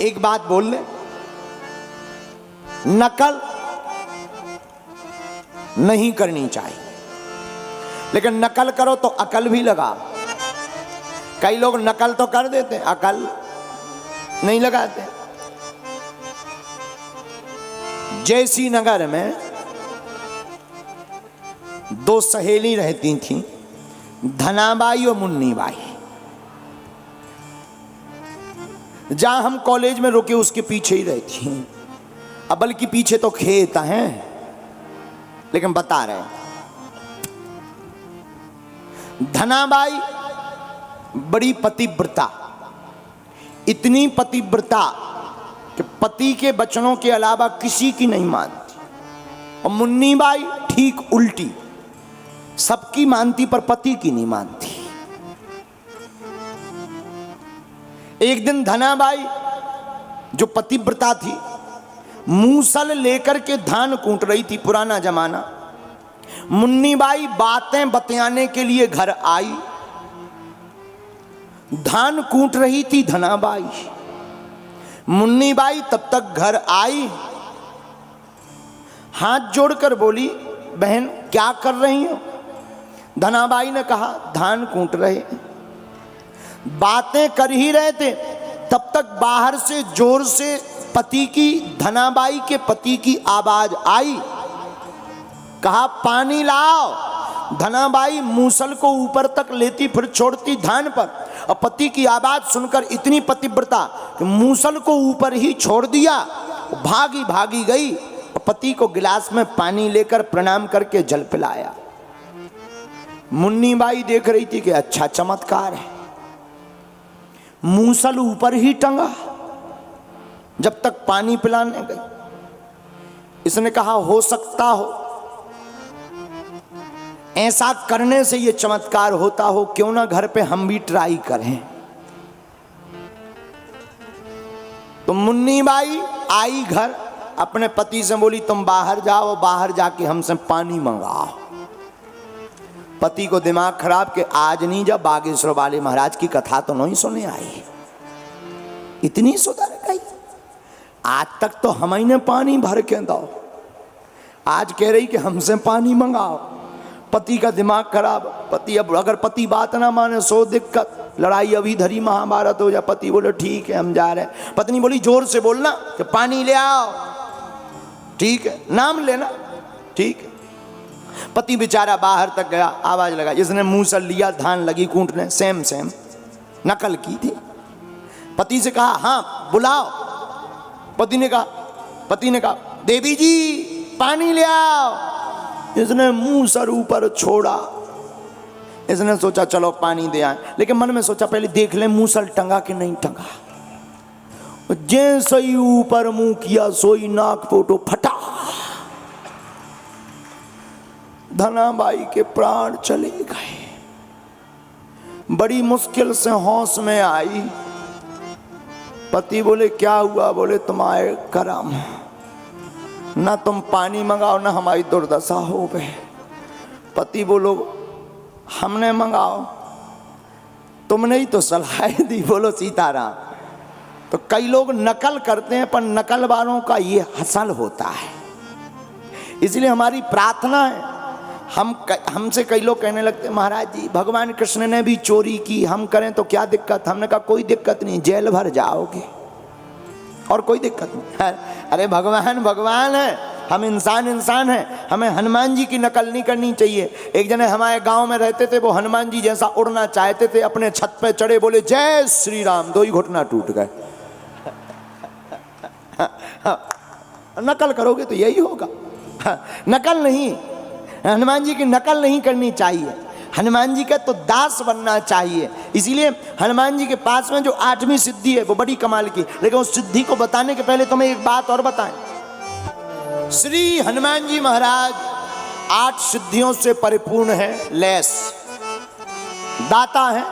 एक बात बोल ले, नकल नहीं करनी चाहिए, लेकिन नकल करो तो अकल भी लगा। कई लोग नकल तो कर देते, अकल नहीं लगाते। जैसी नगर में दो सहेली रहती थीं, धनाबाई और मुन्नीबाई। जहां हम कॉलेज में रुके उसके पीछे ही रहती हैं। अब बल्कि पीछे तो खेत हैं, लेकिन बता रहे हैं। धनाबाई बड़ी पतिव्रता, इतनी पतिव्रता कि पति के वचनों के अलावा किसी की नहीं मानती। और मुन्नीबाई ठीक उल्टी, सबकी मानती पर पति की नहीं मानती। एक दिन धनाबाई जो पतिव्रता थी, मूसल लेकर के धान कूट रही थी, पुराना जमाना। मुन्नीबाई बातें बतियाने के लिए घर आई। धान कूट रही थी धनाबाई, मुन्नीबाई तब तक घर आई। हाथ जोड़कर बोली, बहन क्या कर रही हो? धनाबाई ने कहा, धान कूट रहे। बातें कर ही रहे थे, तब तक बाहर से जोर से पति की, धनाबाई के पति की आवाज आई। कहा, पानी लाओ। धनाबाई मूसल को ऊपर तक लेती, फिर छोड़ती धान पर। और पति की आवाज सुनकर इतनी पतिव्रता कि मूसल को ऊपर ही छोड़ दिया, भागी भागी गई। और पति को गिलास में पानी लेकर प्रणाम करके जल पिलाया। मुन्नीबाई देख रही थी कि अच्छा चमत्कार है, मूसल ऊपर ही टंगा जब तक पानी पिलाने गई। इसने कहा, हो सकता हो ऐसा करने से ये चमत्कार होता हो, क्यों ना घर पे हम भी ट्राई करें। तो मुन्नीबाई आई घर, अपने पति से बोली, तुम बाहर जाओ, बाहर जाके हमसे पानी मंगाओ। पति को दिमाग खराब कि आज नहीं, जब बागेश्वर वाले महाराज की कथा तो नहीं सुने आई, इतनी सुधर गई। आज तक तो हम ही ने पानी भर के दो, आज कह रही कि हमसे पानी मंगाओ। पति का दिमाग खराब। पति, अब अगर पति बात ना माने सो दिक्कत, लड़ाई अभी धरी महाभारत हो जाए। पति बोले ठीक है हम जा रहे हैं। पत्नी बोली जोर से बोलना कि पानी ले आओ। ठीक है, नाम लेना, ठीक है। पति बेचारा बाहर तक गया, आवाज लगा। जिसने मूसल लिया, धान लगी कूटने, सेम सेम नकल की थी। पति से कहा, हाँ बुलाओ। पति ने कहा देवी जी पानी ले आओ। इसने मुंह सर ऊपर छोड़ा। इसने सोचा चलो पानी दे आए, लेकिन मन में सोचा पहले देख ले मूसल टंगा कि नहीं टंगा। जैसे ही ऊपर मुंह किया, सोई नाक फोटो फटा। धनाबाई के प्राण चले गए। बड़ी मुश्किल से होश में आई। पति बोले क्या हुआ? बोले तुम्हारे करम, ना तुम पानी मंगाओ ना हमारी दुर्दशा हो गए। पति बोलो हमने मंगाओ, तुमने ही तो सलाह दी। बोलो सीताराम। तो कई लोग नकल करते हैं, पर नकल वालों का ये हसल होता है। इसलिए हमारी प्रार्थना है, हमसे कई लोग कहने लगते महाराज जी भगवान कृष्ण ने भी चोरी की, हम करें तो क्या दिक्कत? हमने कहा कोई दिक्कत नहीं, जेल भर जाओगे और कोई दिक्कत नहीं। अरे भगवान भगवान है, हम इंसान हैं। हमें हनुमान जी की नकल नहीं करनी चाहिए। एक जने हमारे गांव में रहते थे, वो हनुमान जी जैसा उड़ना चाहते थे। अपने छत पे चढ़े, बोले जय श्री राम, दो ही घुटना टूट गए। नकल करोगे तो यही होगा। नकल नहीं, हनुमान जी की नकल नहीं करनी चाहिए। हनुमान जी का तो दास बनना चाहिए। इसीलिए हनुमान जी के पास में जो 8वीं सिद्धि है वो बड़ी कमाल की। लेकिन उस सिद्धि को बताने के पहले तुम्हें एक बात और बताएं। श्री हनुमान जी महाराज 8 सिद्धियों से परिपूर्ण है, लैस दाता है।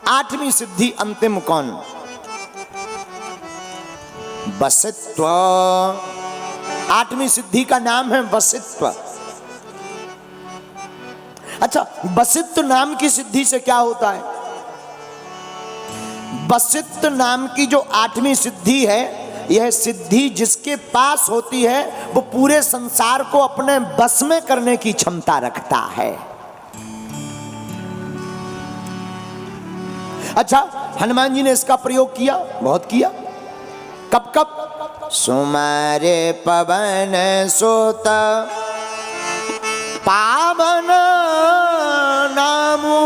8वीं सिद्धि अंतिम कौन? वसित्व। 8वीं सिद्धि का नाम है वसित्व। अच्छा, वसित्व नाम की सिद्धि से क्या होता है? वशिष्ठ नाम की जो 8वीं सिद्धि है, यह सिद्धि जिसके पास होती है वो पूरे संसार को अपने बस में करने की क्षमता रखता है। अच्छा, हनुमान जी ने इसका प्रयोग किया, बहुत किया। कब कब? सुमारे पवन सुत पावन नामू,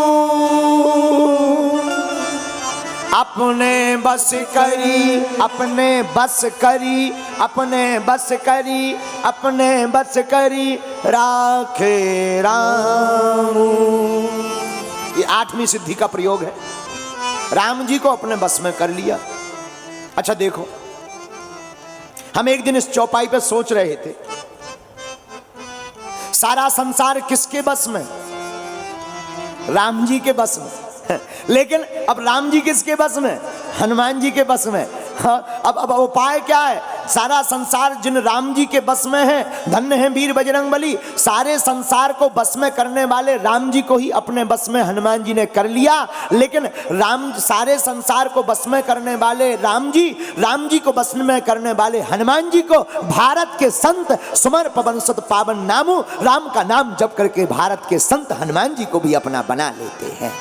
अपने बस करी, अपने बस करी, अपने बस करी, अपने बस करी राखे राम। ये 8वीं सिद्धि का प्रयोग है। राम जी को अपने बस में कर लिया। अच्छा देखो, हम एक दिन इस चौपाई पे सोच रहे थे, सारा संसार किसके बस में? राम जी के बस में। लेकिन अब राम जी किसके बस में? हनुमान जी के बस में। हाँ, अब उपाय क्या है? सारा संसार जिन राम जी के बस में है, धन्य है वीर बजरंगबली। सारे संसार को बस में करने वाले राम जी को ही अपने बस में हनुमान जी ने कर लिया। लेकिन सारे संसार को बस में करने वाले राम जी को बस में करने वाले हनुमान जी को भारत के संत सुमर पवन सुत पावन नामू, राम का नाम जप करके भारत के संत हनुमान जी को भी अपना बना लेते हैं।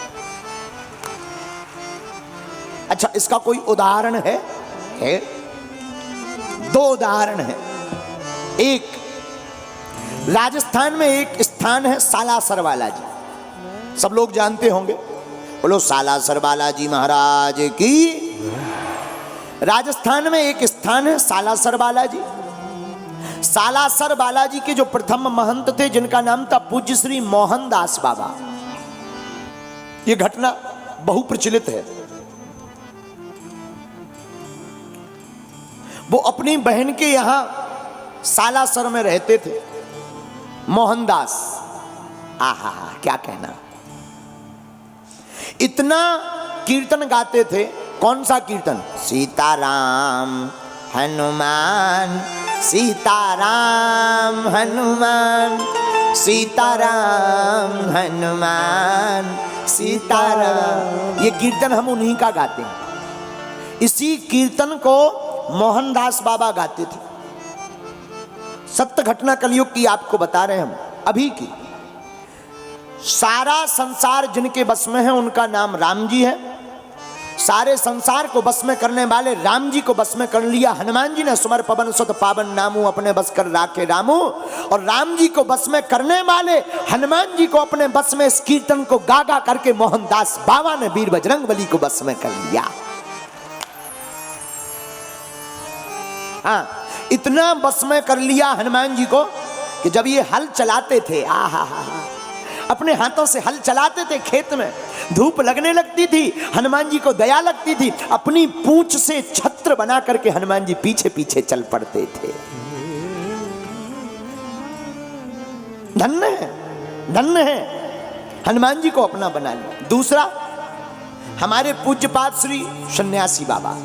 अच्छा, इसका कोई उदाहरण है? दो उदाहरण है। एक, राजस्थान में एक स्थान है सालासर बालाजी, सब लोग जानते होंगे। बोलो सालासर बालाजी महाराज की। राजस्थान में एक स्थान है सालासर बालाजी। सालासर बालाजी के जो प्रथम महंत थे, जिनका नाम था पूज्य श्री मोहनदास बाबा। यह घटना बहु प्रचलित है। वो अपनी बहन के यहां सालासर में रहते थे। मोहनदास, आहा क्या कहना, इतना कीर्तन गाते थे। कौन सा कीर्तन? सीताराम हनुमान, सीताराम हनुमान, सीताराम हनुमान, सीताराम। ये कीर्तन हम उन्हीं का गाते हैं। इसी कीर्तन को मोहनदास बाबा गाते थे। सत्य घटना कलयुग की आपको बता रहे हैं हम, अभी की। सारा संसार जिनके बस में है उनका नाम राम जी है। सारे संसार को बस में करने वाले राम जी को बस में कर लिया हनुमान जी ने। सुमर पवन सुत पावन नामू, अपने बस कर राखे रामू। और राम जी को बस में करने वाले हनुमान जी को अपने बस में इस कीर्तन को गा गा करके मोहनदास बाबा ने वीर बजरंगबली को बस में कर लिया। हाँ, इतना बस में कर लिया हनुमान जी को कि जब ये हल चलाते थे, अपने हाथों से हल चलाते थे खेत में, धूप लगने लगती थी, हनुमान जी को दया लगती थी, अपनी पूंछ से छत्र बना करके हनुमान जी पीछे पीछे चल पड़ते थे। धन्य है, धन्य है, हनुमान जी को अपना बना लिया। दूसरा, हमारे पूज्यपाद श्री सन्यासी बाबा,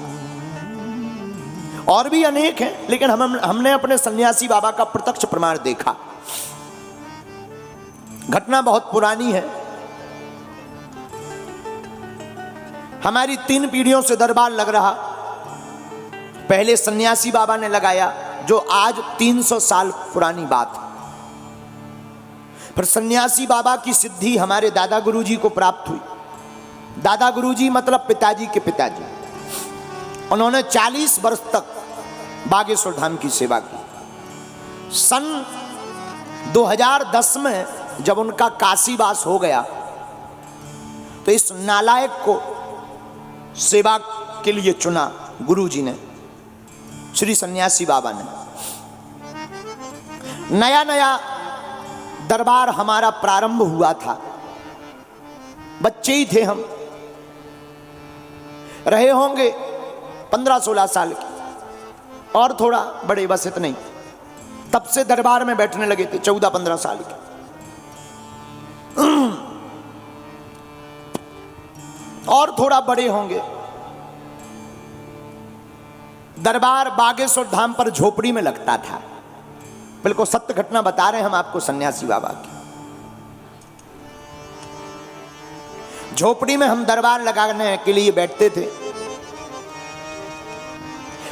और भी अनेक हैं, लेकिन हमने अपने सन्यासी बाबा का प्रत्यक्ष प्रमाण देखा। घटना बहुत पुरानी है। हमारी 3 पीढ़ियों से दरबार लग रहा। पहले सन्यासी बाबा ने लगाया, जो आज 300 साल पुरानी बात। फिर सन्यासी बाबा की सिद्धि हमारे दादा गुरुजी को प्राप्त हुई। दादा गुरुजी मतलब पिताजी के पिताजी। उन्होंने 40 वर्ष तक बागेश्वर धाम की सेवा की। सन 2010 में जब उनका काशीवास हो गया, तो इस नालायक को सेवा के लिए चुना गुरुजी ने, श्री सन्यासी बाबा ने। नया नया दरबार हमारा प्रारंभ हुआ था, बच्चे ही थे हम, रहे होंगे 15-16 साल के, और थोड़ा बड़े, बस इतने ही। तब से दरबार में बैठने लगे थे, 14-15 साल के। और थोड़ा बड़े होंगे। दरबार बागेश्वर धाम पर झोपड़ी में लगता था। बिल्कुल सत्य घटना बता रहे हैं हम आपको सन्यासी बाबा की। झोपड़ी में हम दरबार लगाने के लिए बैठते थे।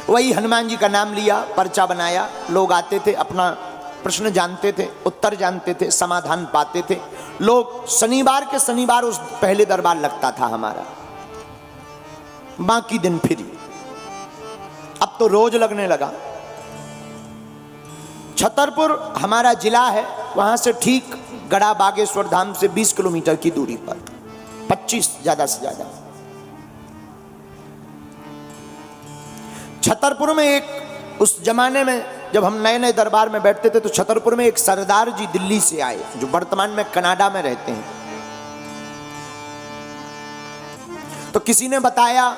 वही हनुमान जी का नाम लिया, पर्चा बनाया, लोग आते थे, अपना प्रश्न जानते थे, उत्तर जानते थे, समाधान पाते थे। लोग शनिवार के शनिवार उस पहले दरबार लगता था हमारा, बाकी दिन फ्री। अब तो रोज लगने लगा। छतरपुर हमारा जिला है, वहां से ठीक गड़ा बागेश्वर धाम से 20 किलोमीटर की दूरी पर, 25 ज्यादा से ज्यादा। छतरपुर में एक, उस जमाने में जब हम नए नए दरबार में बैठते थे तो छतरपुर में एक सरदार जी दिल्ली से आए, जो वर्तमान में कनाडा में रहते हैं। तो किसी ने बताया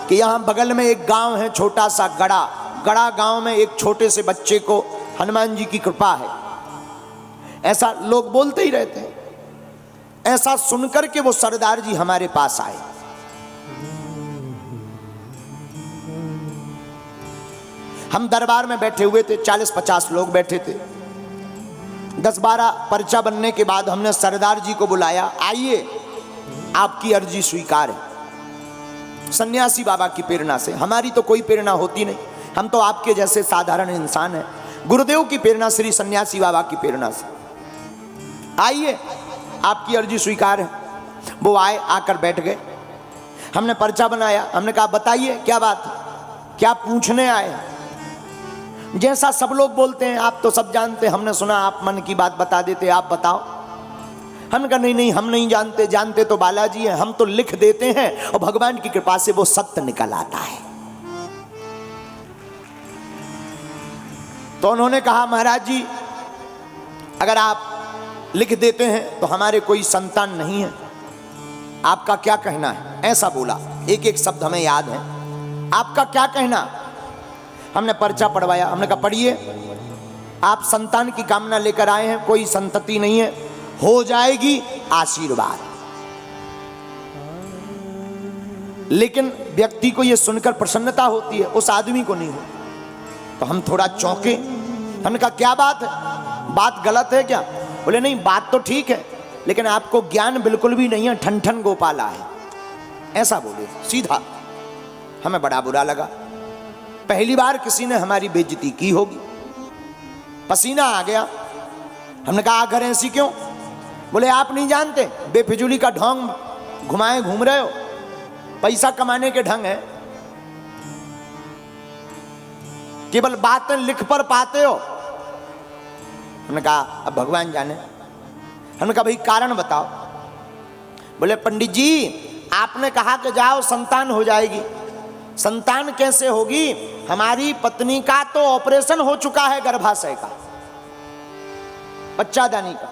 कि यहां बगल में एक गांव है छोटा सा गड़ा, गड़ा गांव में एक छोटे से बच्चे को हनुमान जी की कृपा है, ऐसा लोग बोलते ही रहते हैं। ऐसा सुनकर के वो सरदार जी हमारे पास आए। हम दरबार में बैठे हुए थे, 40-50 लोग बैठे थे। 10-12 पर्चा बनने के बाद हमने सरदार जी को बुलाया, आइए आपकी अर्जी स्वीकार है। सन्यासी बाबा की प्रेरणा से, हमारी तो कोई प्रेरणा होती नहीं, हम तो आपके जैसे साधारण इंसान हैं। गुरुदेव की प्रेरणा, श्री सन्यासी बाबा की प्रेरणा से, आइए आपकी अर्जी स्वीकार है। वो आए, आकर बैठ गए। हमने पर्चा बनाया, हमने कहा बताइए क्या बात है, क्या पूछने आए। जैसा सब लोग बोलते हैं, आप तो सब जानते, हमने सुना आप मन की बात बता देते, आप बताओ। हमने कहा नहीं नहीं, हम नहीं जानते, जानते तो बालाजी हैं, हम तो लिख देते हैं और भगवान की कृपा से वो सत्य निकल आता है। तो उन्होंने कहा महाराज जी अगर आप लिख देते हैं तो हमारे कोई संतान नहीं है, आपका क्या कहना है। ऐसा बोला, एक एक शब्द हमें याद है, आपका क्या कहना। हमने पर्चा पढ़वाया, हमने कहा पढ़िए, आप संतान की कामना लेकर आए हैं, कोई संतति नहीं है, हो जाएगी आशीर्वाद। लेकिन व्यक्ति को यह सुनकर प्रसन्नता होती है, उस आदमी को नहीं होती। तो हम थोड़ा चौंके, हमने कहा क्या बात है, बात गलत है क्या। बोले नहीं बात तो ठीक है, लेकिन आपको ज्ञान बिल्कुल भी नहीं है, ठन ठन गोपाला है, ऐसा बोले सीधा। हमें बड़ा बुरा लगा, पहली बार किसी ने हमारी बेइज्जती की होगी। पसीना आ गया। हमने कहा आखिर ऐसी क्यों। बोले आप नहीं जानते, बेफिजूली का ढोंग घुमाए घूम रहे हो, पैसा कमाने के ढंग है, केवल बातें लिख पर पाते हो। हमने कहा अब भगवान जाने। हमने कहा भाई कारण बताओ। बोले पंडित जी आपने कहा कि जाओ संतान हो जाएगी। संतान कैसे होगी, हमारी पत्नी का तो ऑपरेशन हो चुका है गर्भाशय का, बच्चादानी का।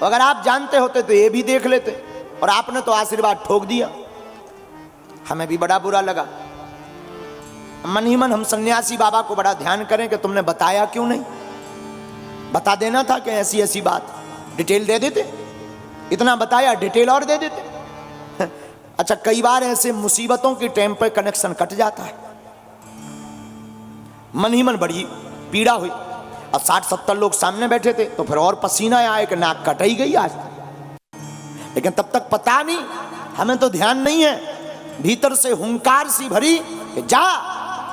अगर आप जानते होते तो ये भी देख लेते, और आपने तो आशीर्वाद ठोक दिया। हमें भी बड़ा बुरा लगा। मन ही मन हम सन्यासी बाबा को बड़ा ध्यान करें कि तुमने बताया क्यों नहीं, बता देना था कि ऐसी ऐसी बात, डिटेल दे देते। इतना बताया, डिटेल और दे देते। अच्छा कई बार ऐसे मुसीबतों के टाइम पर कनेक्शन कट जाता है। मन ही मन बड़ी पीड़ा हुई। अब 60-70 लोग सामने बैठे थे तो फिर और पसीना आया कि नाक कट ही गई आज। लेकिन तब तक पता नहीं, हमें तो ध्यान नहीं है। भीतर से हुंकार सी भरी कि जा,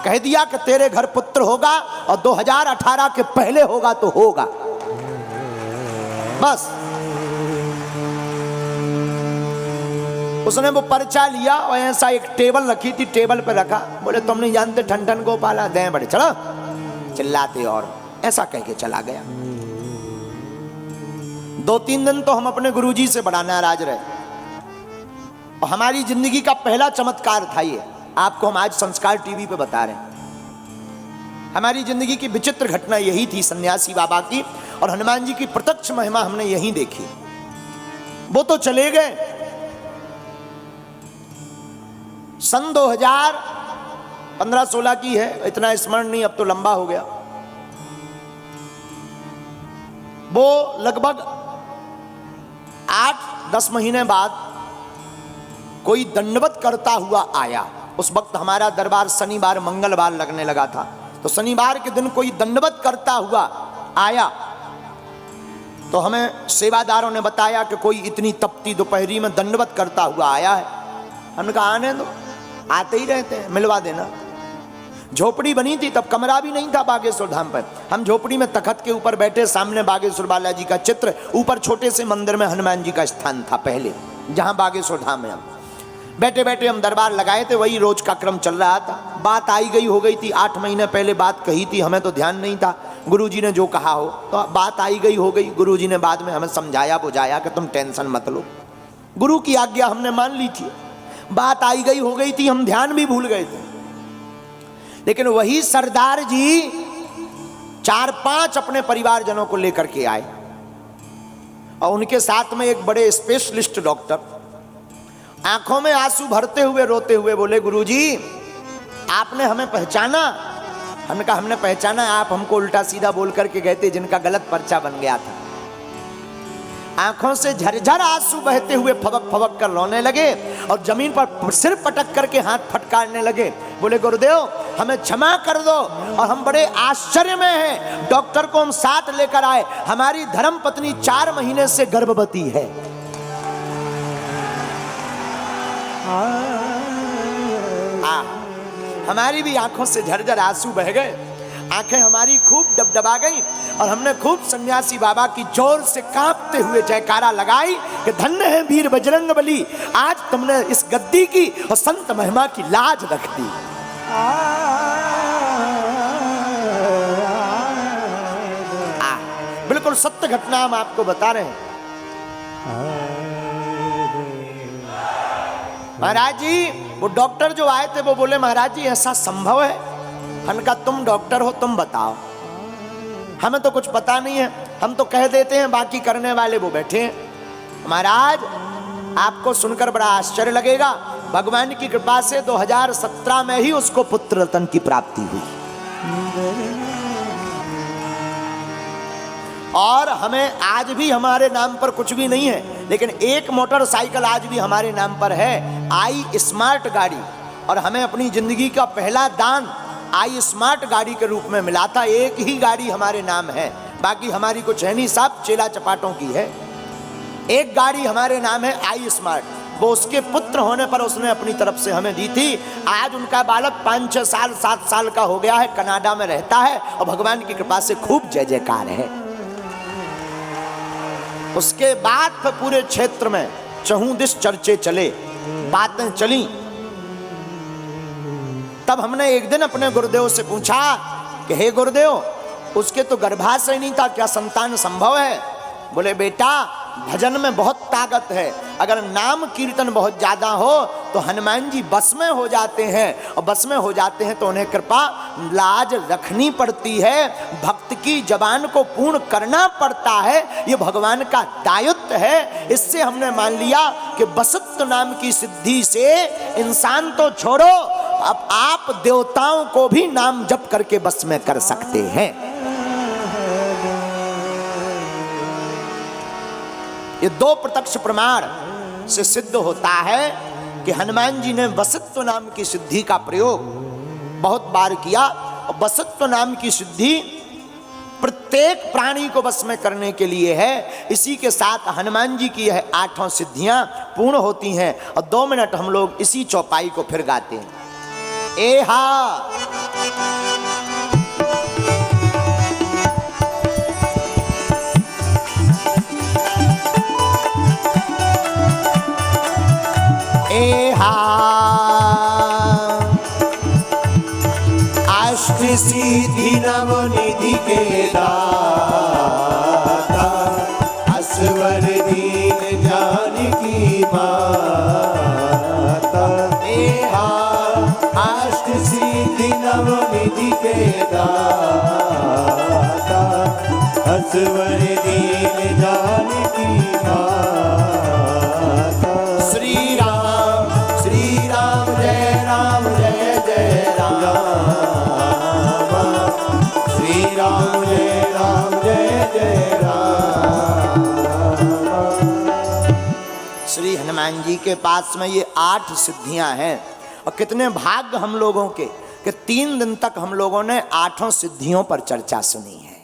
कह दिया कि तेरे घर पुत्र होगा और 2018 के पहले होगा तो होगा, बस। उसने वो पर्चा लिया और ऐसा एक टेबल रखी थी, टेबल पे रखा। बोले तुम नहीं जानते ठन ठन गोपाला, दें बड़े, चलो चिल्लाते, और ऐसा कह के चला गया। 2-3 दिन तो हम अपने गुरुजी से बड़ा नाराज रहे, और हमारी जिंदगी का पहला चमत्कार था ये। आपको हम आज संस्कार टीवी पे बता रहे हैं। हमारी जिंदगी की विचित्र घटना यही थी, सन्यासी बाबा की और हनुमान जी की प्रत्यक्ष महिमा हमने यही देखी। वो तो चले गए। सन 2015-16 की है, इतना स्मरण नहीं, अब तो लंबा हो गया। वो लगभग 8-10 महीने बाद कोई दंडवत करता हुआ आया। उस वक्त हमारा दरबार शनिवार मंगलवार लगने लगा था, तो शनिवार के दिन कोई दंडवत करता हुआ आया। तो हमें सेवादारों ने बताया कि कोई इतनी तपती दोपहरी में दंडवत करता हुआ आया है। हमने कहा आने दो, आते ही रहते हैं, मिलवा देना। झोपड़ी बनी थी तब कमरा भी नहीं था बागेश्वर धाम पर। हम झोपड़ी में तखत के ऊपर बैठे, सामने बागेश्वर बालाजी का चित्र, ऊपर छोटे से मंदिर में हनुमान जी का स्थान था पहले, जहां बागेश्वर धाम में हम बैठे बैठे हम दरबार लगाए थे। वही रोज का क्रम चल रहा था। बात आई गई हो गई थी, 8 महीने पहले बात कही थी, हमें तो ध्यान नहीं था। गुरुजी ने जो कहा हो तो बात आई गई हो गई। गुरुजी ने बाद में हमें समझाया बुझाया कि तुम टेंशन मत लो, गुरु की आज्ञा हमने मान ली थी। बात आई गई हो गई थी, हम ध्यान भी भूल गए थे। लेकिन वही सरदार जी 4-5 अपने परिवारजनों को लेकर के आए और उनके साथ में एक बड़े स्पेशलिस्ट डॉक्टर, आंखों में आंसू भरते हुए रोते हुए बोले, गुरुजी आपने हमें पहचाना? हमने कहा हमने पहचाना, आप हमको उल्टा सीधा बोल करके गए थे जिनका गलत पर्चा बन गया था। आंखों से झरझर आंसू बहते हुए फबक फबक कर रोने लगे और जमीन पर सिर पटक करके हाथ फटकारने लगे। बोले गुरुदेव हमें क्षमा कर दो, और हम बड़े आश्चर्य में हैं। डॉक्टर को हम साथ लेकर आए, हमारी धर्म पत्नी 4 महीने से गर्भवती है। हमारी भी आंखों से झरझर आंसू बह गए, आंखें हमारी खूब डबडबा गई और हमने खूब सन्यासी बाबा की जोर से कांपते हुए जयकारा लगाई कि धन्य है वीर बजरंगबली, आज तुमने इस गद्दी की और संत महिमा की लाज रख दी। बिल्कुल सत्य घटना हम आपको बता रहे हैं। महाराज जी वो डॉक्टर जो आए थे वो बोले, महाराज जी ऐसा संभव है? हमने कहा तुम डॉक्टर हो, तुम बताओ, हमें तो कुछ पता नहीं है, हम तो कह देते हैं, बाकी करने वाले वो बैठे हैं। महाराज आपको सुनकर बड़ा आश्चर्य लगेगा, भगवान की कृपा से 2017 में ही उसको पुत्र रत्न की प्राप्ति हुई और हमें आज भी हमारे नाम पर कुछ भी नहीं है, लेकिन एक मोटरसाइकिल आज भी हमारे नाम पर है, आई स्मार्ट गाड़ी, और हमें अपनी जिंदगी का पहला दान आई स्मार्ट गाड़ी के रूप में मिला था। एक ही गाड़ी हमारे नाम है, बाकी हमारी कुछ है नहीं, सब चेला चपाटों की है। एक गाड़ी हमारे नाम है आई स्मार्ट, वो उसके पुत्र होने पर उसने अपनी तरफ से हमें दी थी। आज उनका बालक 5-6 साल 7 साल का हो गया है, कनाडा में रहता है और भगवान की कृपा से खूब जय जयकार है। उसके बाद फिर पूरे क्षेत्र में चहुदिश चर्चे चले, बातें चली। तब हमने एक दिन अपने गुरुदेव से पूछा कि हे गुरुदेव उसके तो गर्भाशय नहीं था, क्या संतान संभव है? बोले बेटा भजन में बहुत ताकत है, अगर नाम कीर्तन बहुत ज्यादा हो तो हनुमान जी बस में हो जाते हैं, और बस में हो जाते हैं तो उन्हें कृपा लाज रखनी पड़ती है, भक्त की जबान को पूर्ण करना पड़ता है, ये भगवान का दायित्व है। इससे हमने मान लिया कि बसत्व नाम की सिद्धि से इंसान तो छोड़ो, अब आप देवताओं को भी नाम जप करके बस में कर सकते हैं। ये 2 प्रत्यक्ष प्रमाण से सिद्ध होता है कि हनुमान जी ने वसत्व नाम की सिद्धि का प्रयोग बहुत बार किया, और वसत्व नाम की सिद्धि प्रत्येक प्राणी को बस में करने के लिए है। इसी के साथ हनुमान जी की यह 8 सिद्धियां पूर्ण होती हैं। और 2 मिनट हम लोग इसी चौपाई को फिर गाते हैं। एहा एहा अष्ट सिद्धि नवनिधि के दाता, असवर दीन जानकी माता। एहा अष्ट सिद्धि नवनिधि के दाता, असवर दीन जानकी माता। श्री राम जय राम जय जय राम, श्री राम जय जय राम। श्री हनुमान जी के पास में ये 8 सिद्धियां हैं, और कितने भाग्य हम लोगों के कि 3 दिन तक हम लोगों ने 8 सिद्धियों पर चर्चा सुनी है।